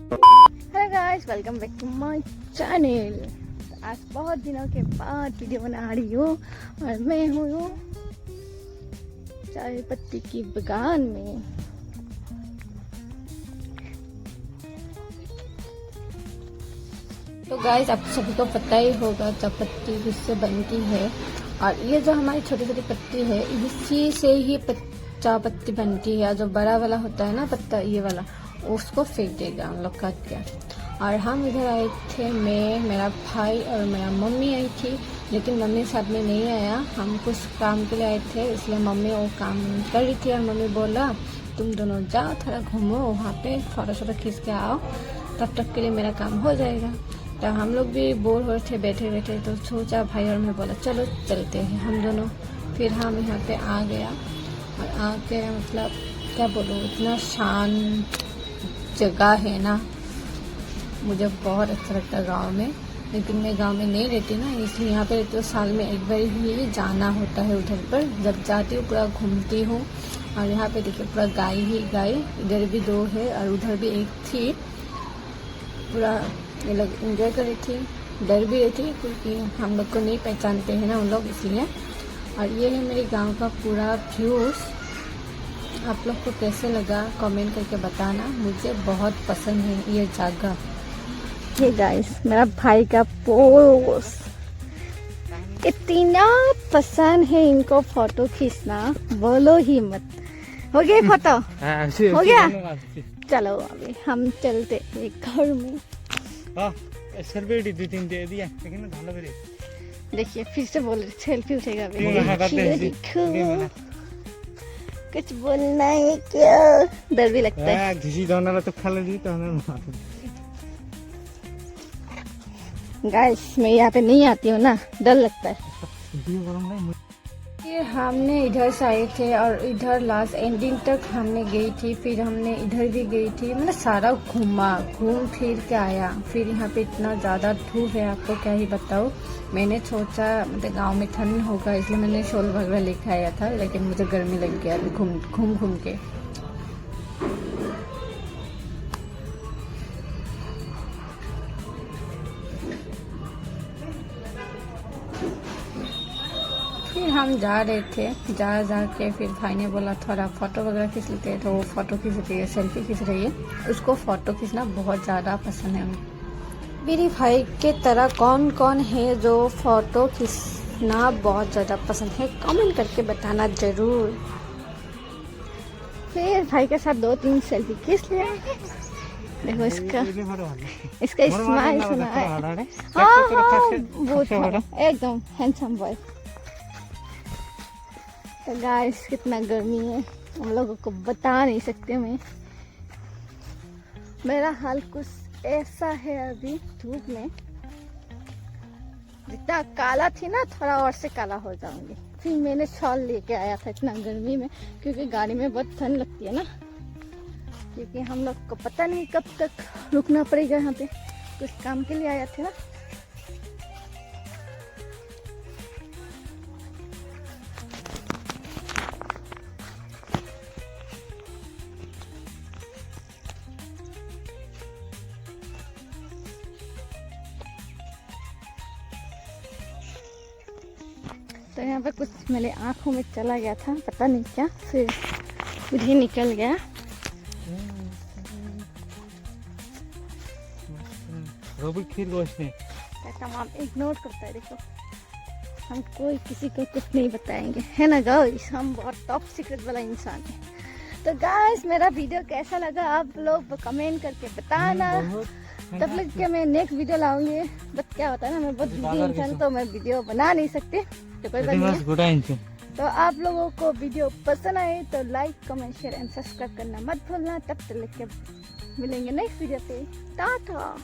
Hello guys, welcome back to my channel. आज बहुत दिनों के बाद वीडियो बना रही हूँ और मैं हूँ चाय पत्ती की बागान में। तो गाइस, आप सभी को पता ही होगा चाय पत्ती किससे बनती है, और ये जो हमारी छोटी छोटी पत्ती है इसी से ही चाय पत्ती बनती है। जो बड़ा वाला होता है ना पत्ता, ये वाला, उसको फेंक देगा हम लोग काट के। और हम इधर आए थे, मैं, मेरा भाई और मेरा मम्मी आई थी, लेकिन मम्मी साथ में नहीं आया। हम कुछ काम के लिए आए थे, इसलिए मम्मी वो काम कर रही थी और मम्मी बोला तुम दोनों जाओ, थोड़ा घूमो वहाँ पे, फोटो शोटो खींच के आओ, तब तक के लिए मेरा काम हो जाएगा। तो हम लोग भी बोर हो रहे थे बैठे बैठे, तो सोचा भाई और मैं बोला चलो चलते हैं हम दोनों। फिर हम यहाँ पे आ गया और आके मतलब क्या बोलूँ, इतना शांत जगह है ना, मुझे बहुत अच्छा लगता है गांव में। लेकिन मैं गांव में नहीं रहती ना, इसलिए यहाँ पे रहती हूँ। साल में एक बार ही जाना होता है उधर पर। जब जाती हूँ पूरा घूमती हूँ। और यहाँ पे देखिए पूरा गाय ही गाय, इधर भी 2 है और उधर भी 1 थी। पूरा ये लोग एंजॉय कर रही थी, डर भी रही थी क्योंकि हम लोग को नहीं पहचानते हैं ना उन लोग, इसलिए। और ये है मेरे गाँव का पूरा व्यूज़। आप लोग को कैसे लगा कमेंट करके बताना, मुझे बहुत पसंद है ये जगह। ये गाइस, मेरा भाई का पोज इतना पसंद है इनको, फोटो खींचना बोलो ही मत। हो गया फोटो? हो गया। चलो अभी हम चलते एक घर में। देखिए फिर से बोल रहे सेल्फी उठेगा अभी। कुछ बोलना है क्या? डर भी लगता है। गाइस, मैं यहाँ पे नहीं आती हूँ ना, डर लगता है। फिर हमने इधर से आए थे और इधर लास्ट एंडिंग तक हमने गई थी। फिर हमने इधर भी गई थी, मतलब सारा घूम फिर के आया। फिर यहाँ पे इतना ज़्यादा धूप है, आपको क्या ही बताऊँ। मैंने सोचा मतलब गांव में ठंड होगा, इसलिए मैंने शॉल वगैरह लेके आया था, लेकिन मुझे गर्मी लग गया अभी घूम के। फिर हम जा रहे थे, जा के फिर भाई ने बोला थोड़ा फोटो वगैरह खींच लेते हैं, तो वो फोटो खींच रही है, सेल्फी खींच रही है। उसको फोटो खींचना बहुत ज़्यादा पसंद है। मेरी भाई के तरह कौन कौन है जो फोटो खींचना बहुत ज़्यादा पसंद है, कमेंट करके बताना ज़रूर। फिर भाई के साथ 2-3 सेल्फी खींच लिया। देखो इसका स्माइल सुना है। हाँ, बहुत एकदम हैंडसम बॉय। तो गाइस, कितना गर्मी है हम लोगों को बता नहीं सकते। मेरा हाल कुछ ऐसा है अभी धूप में। जितना काला थी ना, थोड़ा और से काला हो जाऊंगी। फिर मैंने शॉल लेके आया था इतना गर्मी में, क्योंकि गाड़ी में बहुत ठंड लगती है ना। क्योंकि हम लोग को पता नहीं कब तक रुकना पड़ेगा यहाँ पे, कुछ काम के लिए आया थे ना। तो यहाँ पे कुछ मेरे आँखों में चला गया था, पता नहीं क्या, फिर खुद ही निकल गया। तमाम इग्नोर करता है, देखो। हम कोई किसी को कुछ नहीं बताएंगे, है ना गाइस, हम बहुत टॉप सीक्रेट वाला इंसान है। तो गाइस, मेरा वीडियो कैसा लगा आप लोग कमेंट करके बताना। तब लग के मैं नेक्स्ट वीडियो लाऊंगी। बट क्या होता है ना, मैं बहुत बिजी इंसान, तो मैं वीडियो बना नहीं सकती, तो कोई बात नहीं। तो आप लोगों को वीडियो पसंद आए तो like, comment, share and subscribe करना मत भूलना। तब तक के मिलेंगे नेक्स्ट वीडियो पे। टाटा।